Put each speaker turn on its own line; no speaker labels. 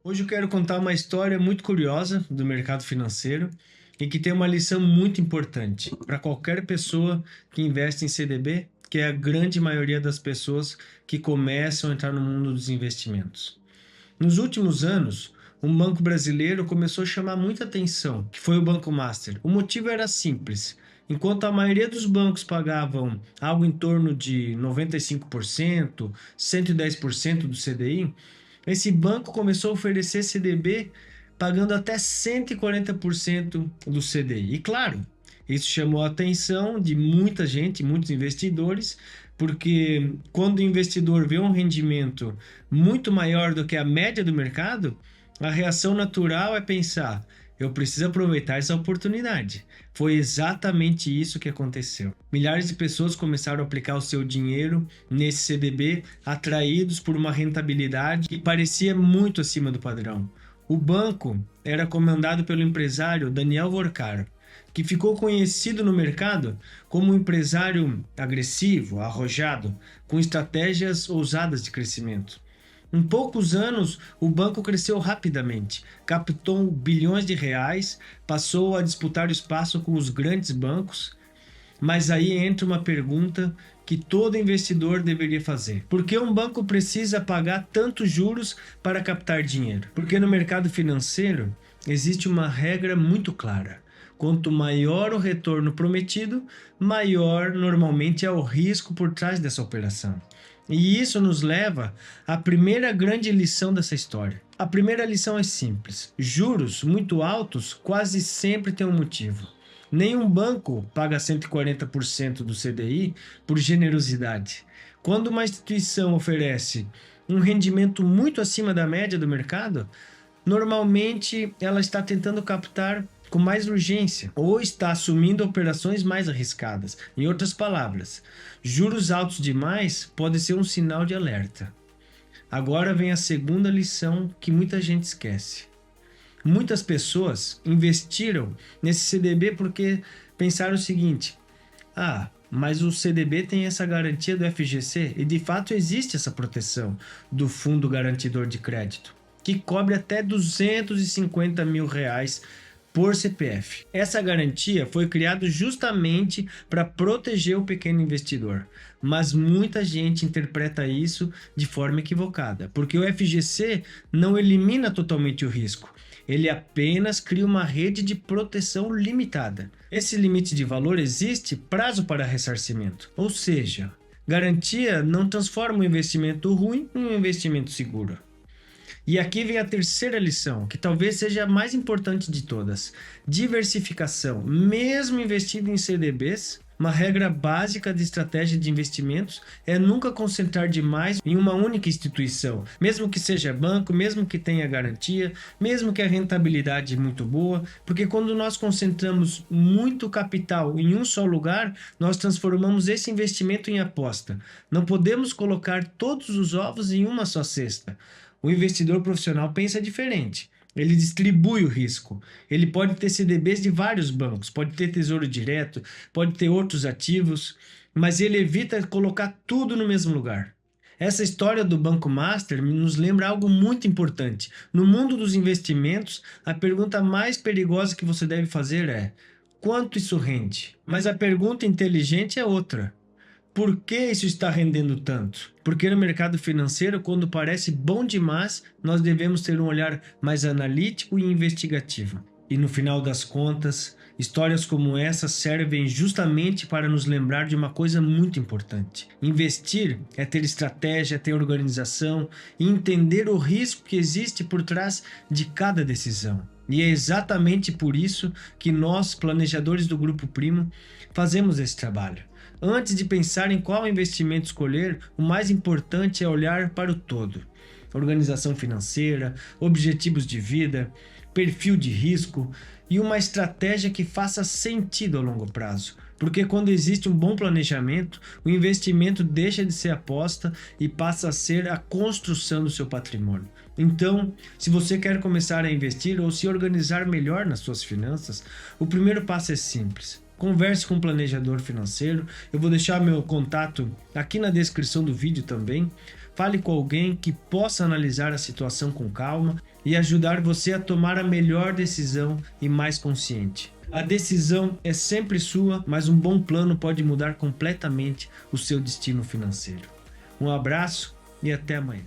Hoje eu quero contar uma história muito curiosa do mercado financeiro e que tem uma lição muito importante para qualquer pessoa que investe em CDB, que é a grande maioria das pessoas que começam a entrar no mundo dos investimentos. Nos últimos anos, um banco brasileiro começou a chamar muita atenção, que foi o Banco Master. O motivo era simples. Enquanto a maioria dos bancos pagavam algo em torno de 95%, 110% do CDI, esse banco começou a oferecer CDB pagando até 140% do CDI. E claro, isso chamou a atenção de muita gente, muitos investidores, porque quando o investidor vê um rendimento muito maior do que a média do mercado, a reação natural é pensar: eu preciso aproveitar essa oportunidade. Foi exatamente isso que aconteceu. Milhares de pessoas começaram a aplicar o seu dinheiro nesse CDB, atraídos por uma rentabilidade que parecia muito acima do padrão. O banco era comandado pelo empresário Daniel Vorcar, que ficou conhecido no mercado como um empresário agressivo, arrojado, com estratégias ousadas de crescimento. Em poucos anos, o banco cresceu rapidamente, captou bilhões de reais, passou a disputar o espaço com os grandes bancos. Mas aí entra uma pergunta que todo investidor deveria fazer: por que um banco precisa pagar tantos juros para captar dinheiro? Porque no mercado financeiro existe uma regra muito clara: quanto maior o retorno prometido, maior normalmente é o risco por trás dessa operação. E isso nos leva à primeira grande lição dessa história. A primeira lição é simples: juros muito altos quase sempre têm um motivo. Nenhum banco paga 140% do CDI por generosidade. Quando uma instituição oferece um rendimento muito acima da média do mercado, normalmente ela está tentando captar com mais urgência ou está assumindo operações mais arriscadas. Em outras palavras, juros altos demais pode ser um sinal de alerta. Agora vem a segunda lição que muita gente esquece. Muitas pessoas investiram nesse CDB porque pensaram o seguinte: mas o CDB tem essa garantia do FGC, e de fato existe essa proteção do Fundo Garantidor de Crédito, que cobre até R$ 250 mil por CPF. Essa garantia foi criada justamente para proteger o pequeno investidor, mas muita gente interpreta isso de forma equivocada, porque o FGC não elimina totalmente o risco. Ele apenas cria uma rede de proteção limitada. Esse limite de valor existe prazo para ressarcimento, ou seja, garantia não transforma um investimento ruim em um investimento seguro. E aqui vem a terceira lição, que talvez seja a mais importante de todas: diversificação. Mesmo investindo em CDBs, uma regra básica de estratégia de investimentos é nunca concentrar demais em uma única instituição, mesmo que seja banco, mesmo que tenha garantia, mesmo que a rentabilidade é muito boa, porque quando nós concentramos muito capital em um só lugar, nós transformamos esse investimento em aposta. Não podemos colocar todos os ovos em uma só cesta. O investidor profissional pensa diferente. Ele distribui o risco. Ele pode ter CDBs de vários bancos, pode ter tesouro direto, pode ter outros ativos, mas ele evita colocar tudo no mesmo lugar. Essa história do Banco Master nos lembra algo muito importante. No mundo dos investimentos, a pergunta mais perigosa que você deve fazer é: quanto isso rende? Mas a pergunta inteligente é outra: por que isso está rendendo tanto? Porque no mercado financeiro, quando parece bom demais, nós devemos ter um olhar mais analítico e investigativo. E no final das contas, histórias como essa servem justamente para nos lembrar de uma coisa muito importante. Investir é ter estratégia, ter organização e entender o risco que existe por trás de cada decisão. E é exatamente por isso que nós, planejadores do Grupo Primo, fazemos esse trabalho. Antes de pensar em qual investimento escolher, o mais importante é olhar para o todo: organização financeira, objetivos de vida, perfil de risco e uma estratégia que faça sentido a longo prazo. Porque quando existe um bom planejamento, o investimento deixa de ser aposta e passa a ser a construção do seu patrimônio. Então, se você quer começar a investir ou se organizar melhor nas suas finanças, o primeiro passo é simples: converse com um planejador financeiro. Eu vou deixar meu contato aqui na descrição do vídeo também. fale com alguém que possa analisar a situação com calma e ajudar você a tomar a melhor decisão e mais consciente. A decisão é sempre sua, mas um bom plano pode mudar completamente o seu destino financeiro. Um abraço e até amanhã.